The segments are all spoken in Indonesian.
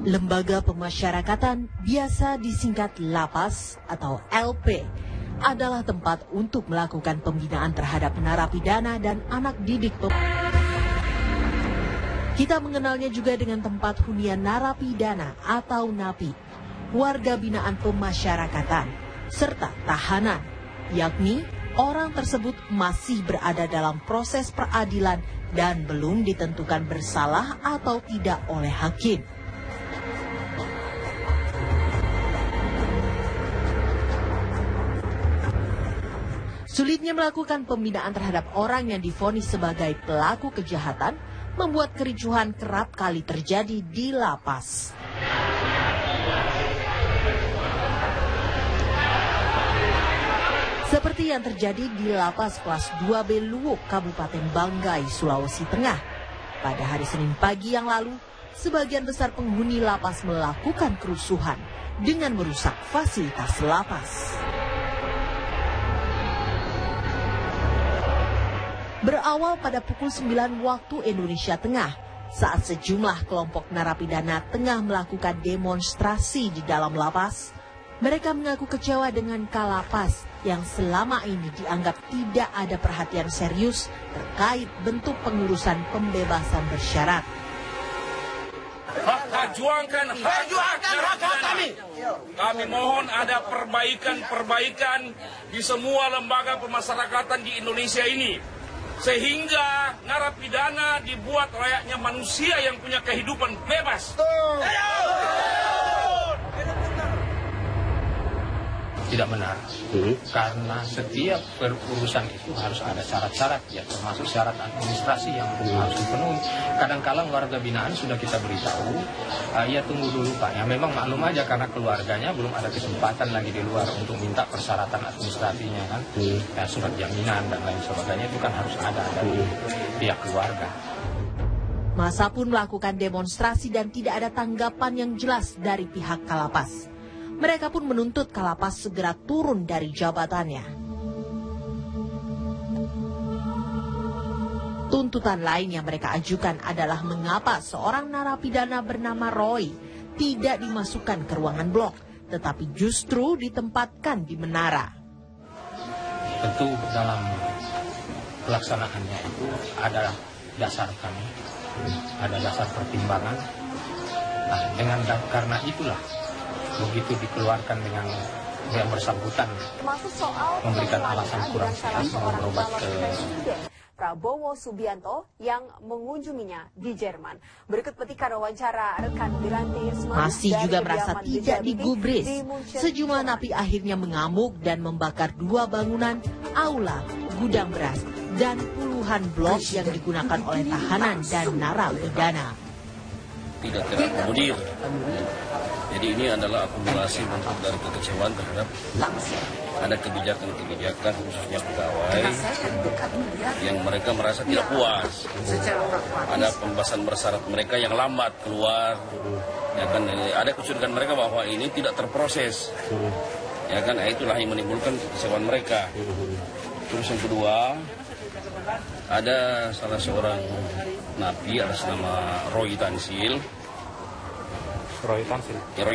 Lembaga Pemasyarakatan, biasa disingkat Lapas atau LP, adalah tempat untuk melakukan pembinaan terhadap narapidana dan anak didik. Kita mengenalnya juga dengan tempat hunian narapidana atau NAPI, warga binaan pemasyarakatan, serta tahanan, yakni orang tersebut masih berada dalam proses peradilan dan belum ditentukan bersalah atau tidak oleh hakim. Sulitnya melakukan pembinaan terhadap orang yang divonis sebagai pelaku kejahatan membuat kericuhan kerap kali terjadi di lapas. Seperti yang terjadi di Lapas Kelas 2B Luwuk, Kabupaten Banggai, Sulawesi Tengah. Pada hari Senin pagi yang lalu, sebagian besar penghuni lapas melakukan kerusuhan dengan merusak fasilitas lapas. Berawal pada pukul 9 waktu Indonesia Tengah, saat sejumlah kelompok narapidana tengah melakukan demonstrasi di dalam lapas. Mereka mengaku kecewa dengan Kalapas yang selama ini dianggap tidak ada perhatian serius terkait bentuk pengurusan pembebasan bersyarat. Perjuangkan hak kami. Kami mohon ada perbaikan di semua lembaga pemasyarakatan di Indonesia ini. Sehingga narapidana dibuat layaknya manusia yang punya kehidupan bebas. Tidak benar, karena setiap perurusan itu harus ada syarat-syarat, ya, termasuk syarat administrasi yang harus dipenuhi. Kadang-kadang warga binaan sudah kita beritahu, ya tunggu dulu Pak, ya memang maklum aja karena keluarganya belum ada kesempatan lagi di luar untuk minta persyaratan administrasinya kan, ya, surat jaminan dan lain sebagainya itu kan harus ada dari pihak keluarga. Massa pun melakukan demonstrasi dan tidak ada tanggapan yang jelas dari pihak Kalapas. Mereka pun menuntut Kalapas segera turun dari jabatannya. Tuntutan lain yang mereka ajukan adalah mengapa seorang narapidana bernama Roy tidak dimasukkan ke ruangan blok, tetapi justru ditempatkan di menara. Tentu dalam pelaksanaannya itu ada dasar kami, ada dasar pertimbangan. Nah, karena itulah begitu dikeluarkan dengan yang bersangkutan memberikan alasan kurang sehat mau berobat ke Prabowo Subianto yang mengunjunginya di Jerman. Berikut petikan wawancara rekan Wiranti Ismail. Masih juga merasa tidak digubris. Sejumlah napi akhirnya mengamuk dan membakar 2 bangunan, aula, gudang beras, dan puluhan blok yang digunakan oleh tahanan dan narapidana. Tidak terakomodir. Jadi ini adalah akumulasi bentuk dari kekecewaan terhadap ada kebijakan-kebijakan khususnya pegawai yang mereka merasa tidak puas. Ada pembahasan bersyarat mereka yang lambat keluar. Ya kan, ada kecurigaan mereka bahwa ini tidak terproses. Ya kan, itulah yang menimbulkan kekecewaan mereka. Terus yang kedua, ada salah seorang napi atas nama Roy Tansil. Roy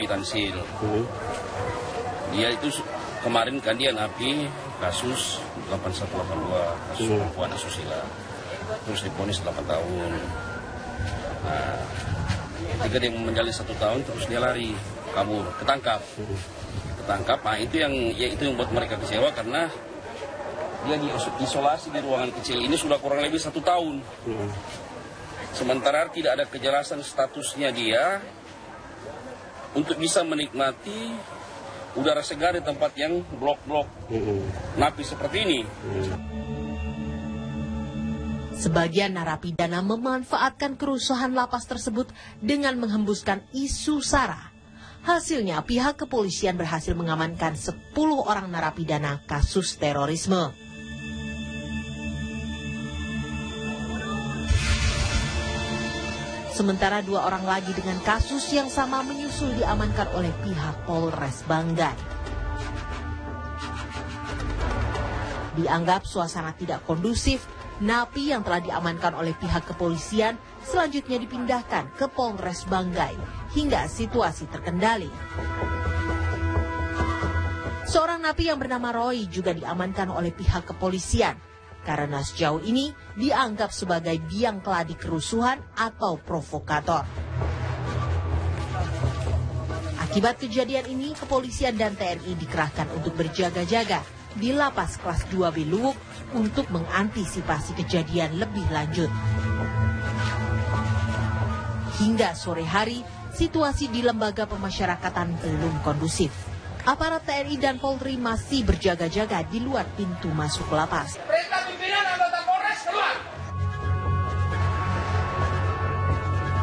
Tansil. Dia itu kemarin kan dia napi kasus 8182 kasus perempuan asusila. Terus divonis 8 tahun. Nah, ketika dia menjalani 1 tahun terus dia lari kabur, ketangkap. Nah itu yang buat mereka kecewa karena dia diisolasi di ruangan kecil ini sudah kurang lebih 1 tahun. Sementara tidak ada kejelasan statusnya dia untuk bisa menikmati udara segar di tempat yang blok-blok napi seperti ini. Sebagian narapidana memanfaatkan kerusuhan lapas tersebut dengan menghembuskan isu SARA. Hasilnya pihak kepolisian berhasil mengamankan 10 orang narapidana kasus terorisme. Sementara 2 orang lagi dengan kasus yang sama menyusul diamankan oleh pihak Polres Banggai. Dianggap suasana tidak kondusif, napi yang telah diamankan oleh pihak kepolisian selanjutnya dipindahkan ke Polres Banggai hingga situasi terkendali. Seorang napi yang bernama Roy juga diamankan oleh pihak kepolisian karena sejauh ini dianggap sebagai biang keladi kerusuhan atau provokator. Akibat kejadian ini, kepolisian dan TNI dikerahkan untuk berjaga-jaga di lapas kelas 2B Luwuk untuk mengantisipasi kejadian lebih lanjut. Hingga sore hari, situasi di lembaga pemasyarakatan belum kondusif. Aparat TNI dan Polri masih berjaga-jaga di luar pintu masuk lapas.